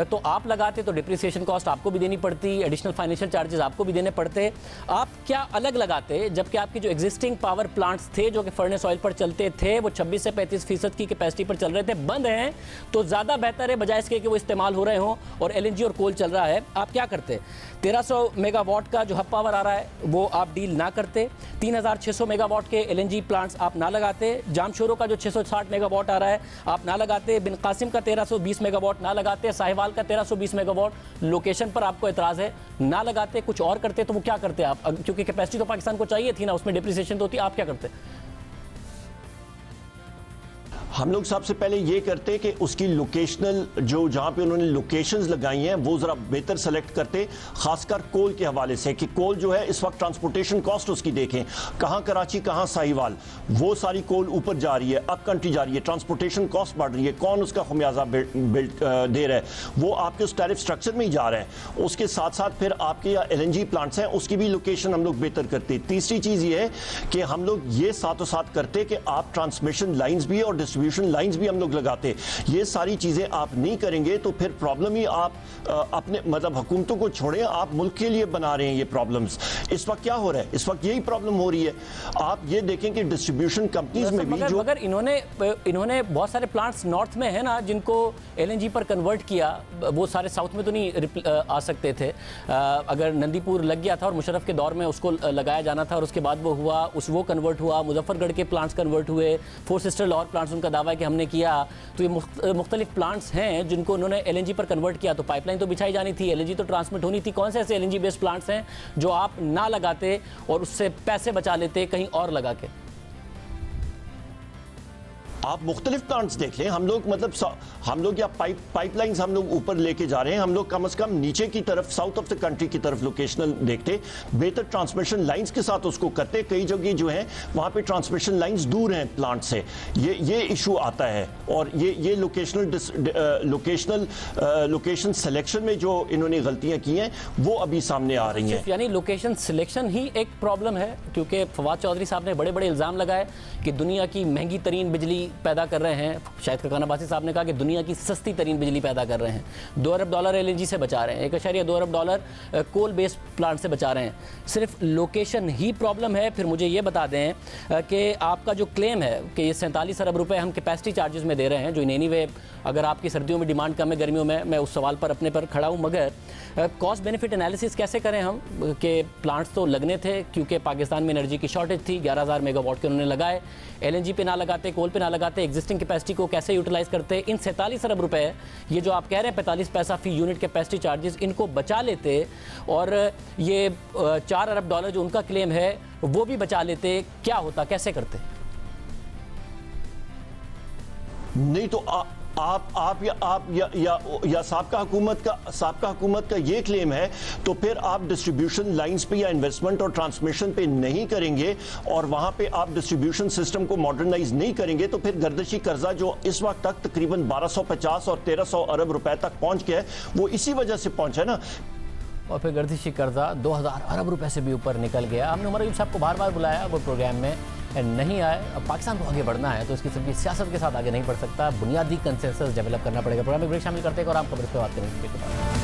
तो आप लगाते तो डिप्रिसिएशन कॉस्ट आपको भी देनी पड़ती, एडिशनल फाइनेंशियल चार्जेस आपको भी देने पड़ते। आप क्या अलग लगाते, जबकि आपके जो एग्जिस्टिंग पावर प्लांट्स थे जो कि फर्नेस ऑयल पर चलते थे वो 26 से 35% की कैपेसिटी पर चल रहे थे, बंद हैं, तो ज़्यादा बेहतर है बजाय इसके कि वो इस्तेमाल हो रहे हों और LNG और कोल चल रहा है। आप क्या करते? 1300 मेगावाट का जो हब पावर आ रहा है वो आप डील ना करते, 3600 मेगावाट के LNG प्लांट्स आप ना लगाते, जामशोरो का जो 660 मेगावाट आ रहा है आप ना लगाते, बिन कासिम का 1320 मेगावाट ना लगाते, साहिवाल का 1320 मेगावाट लोकेशन पर आपको एतराज़ है ना लगाते, कुछ और करते। तो वो क्या करते आप? क्योंकि कैपेसिटी तो पाकिस्तान को चाहिए थी ना, उसमें डिप्रिसिएशन तो होती, आप क्या करते? हम लोग सबसे पहले ये करते कि उसकी लोकेशनल जो जहाँ पे उन्होंने लोकेशंस लगाई हैं वो ज़रा बेहतर सेलेक्ट करते, खासकर कोल के हवाले से कि कोल जो है इस वक्त ट्रांसपोर्टेशन कॉस्ट उसकी देखें, कहाँ कराची कहाँ साहिवाल, वो सारी कोल ऊपर जा रही है, अप कंट्री जा रही है, ट्रांसपोर्टेशन कॉस्ट बढ़ रही है, कौन उसका खमियाजा दे रहा है, वो आपके उस टैरिफ स्ट्रक्चर में ही जा रहा है। उसके साथ साथ फिर आपके LNG प्लांट्स हैं उसकी भी लोकेशन हम लोग बेहतर करते। तीसरी चीज़ ये है कि हम लोग ये साथों साथ करते कि आप ट्रांसमिशन लाइन्स भी और डिस्ट्रीब्यूशन लाइंस भी हम लोग लगाते। ये सारी चीजें आप नहीं करेंगे तो फिर प्रॉब्लम ही आप अपने मतलब हुकूमतों को छोड़ें, आप मुल्क के लिए बना रहे हैं ये प्रॉब्लम्स। इस वक्त क्या हो रहा है, इस वक्त यही प्रॉब्लम हो रही है। आप ये देखें कि डिस्ट्रीब्यूशन कंपनीज में भी जो मगर इन्होंने बहुत सारे प्लांट्स नॉर्थ में है ना जिनको LNG पर कन्वर्ट किया, वो सारे साउथ में तो नहीं आ सकते थे। अगर नंदीपुर लग गया था और मुशर्रफ के दौर में उसको लगाया जाना था और उसके बाद वो हुआ, वो कन्वर्ट हुआ, मुजफ्फरगढ़ के प्लांट्स कन्वर्ट हुए, 4 सिस्टर लाहौर प्लांट्स उनका दावा है कि हमने किया। तो ये मुख्तलिफ प्लांट्स हैं जिनको उन्होंने LNG पर कन्वर्ट किया, तो पाइपलाइन तो बिछाई जानी थी, LNG तो ट्रांसमिट होनी थी। कौन से ऐसे LNG बेस्ड प्लांट्स हैं जो आप ना लगाते और उससे पैसे बचा लेते कहीं और लगा के? आप मुख्तलिफ प्लांट्स देख लें। हम लोग मतलब हम लोग या पाइपलाइंस हम लोग ऊपर लेके जा रहे हैं, हम लोग कम से कम नीचे की तरफ साउथ ऑफ द कंट्री की तरफ लोकेशनल देखते, बेहतर ट्रांसमिशन लाइंस के साथ उसको करते। कई जगह जो है वहाँ पे ट्रांसमिशन लाइंस दूर हैं प्लांट से, ये इशू आता है। और ये लोकेशन सिलेक्शन में जो इन्होंने गलतियाँ की हैं वो अभी सामने आ रही हैं। यानी लोकेशन सिलेक्शन ही एक प्रॉब्लम है, क्योंकि फवाद चौधरी साहब ने बड़े बड़े इल्ज़ाम लगाए कि दुनिया की महंगी तरीन बिजली पैदा कर रहे हैं। शायद खकान अब्बासी साहब ने कहा कि दुनिया की सस्ती तरीन बिजली पैदा कर रहे हैं। $2 अरब LNG से बचा रहे हैं, $1.2 अरब कोल बेस्ड प्लांट से बचा रहे हैं। सिर्फ लोकेशन ही प्रॉब्लम है। फिर मुझे ये बता दें कि आपका जो क्लेम है कि ये 47 अरब रुपए हम कैपेसिटी चार्जेस में दे रहे हैं, जो इन एनीवे अगर आपकी सर्दियों में डिमांड कम है, गर्मियों में, मैं उस सवाल पर अपने पर खड़ा हूँ, मगर कॉस्ट बेनिफिट एनालिसिस कैसे करें हम कि प्लांट्स तो लगने थे क्योंकि पाकिस्तान में एनर्जी की शॉर्टेज थी, 11,000 मेगावाट के उन्होंने लगाए, LNG पे ना लगाते, कोल पे ना लगाते, एग्जिस्टिंग कैपेसिटी को कैसे यूटिलाइज करते। इन 47 अरब रुपए ये जो आप कह रहे हैं 45 पैसा फी यूनिट कैपेसिटी चार्जेस, इनको बचा लेते और ये $4 अरब जो उनका क्लेम है वो भी बचा लेते, क्या होता, कैसे करते? नहीं तो आप या साबका हुकूमत का ये क्लेम है, तो फिर आप डिस्ट्रीब्यूशन लाइंस पे या इन्वेस्टमेंट और ट्रांसमिशन पे नहीं करेंगे और वहां पे आप डिस्ट्रीब्यूशन सिस्टम को मॉडर्नाइज नहीं करेंगे, तो फिर गर्दिशी कर्जा जो इस वक्त तक तकरीबन 1250 और 1300 अरब रुपए तक पहुंच गया है, वो इसी वजह से पहुंचा है ना। और फिर गर्दिशी कर्जा 2000 अरब रुपए से भी ऊपर निकल गया। हमने उमर अयूब साहब को बार बार बुलाया, वो प्रोग्राम में नहीं आए। अब पाकिस्तान को आगे बढ़ना है तो इस किस्म की सियासत के साथ आगे नहीं बढ़ सकता, बुनियादी कंसेंसस डेवलप करना पड़ेगा। प्रोग्राम में ब्रेक शामिल करते हैं और आप खबर इस पर बात करेंगे।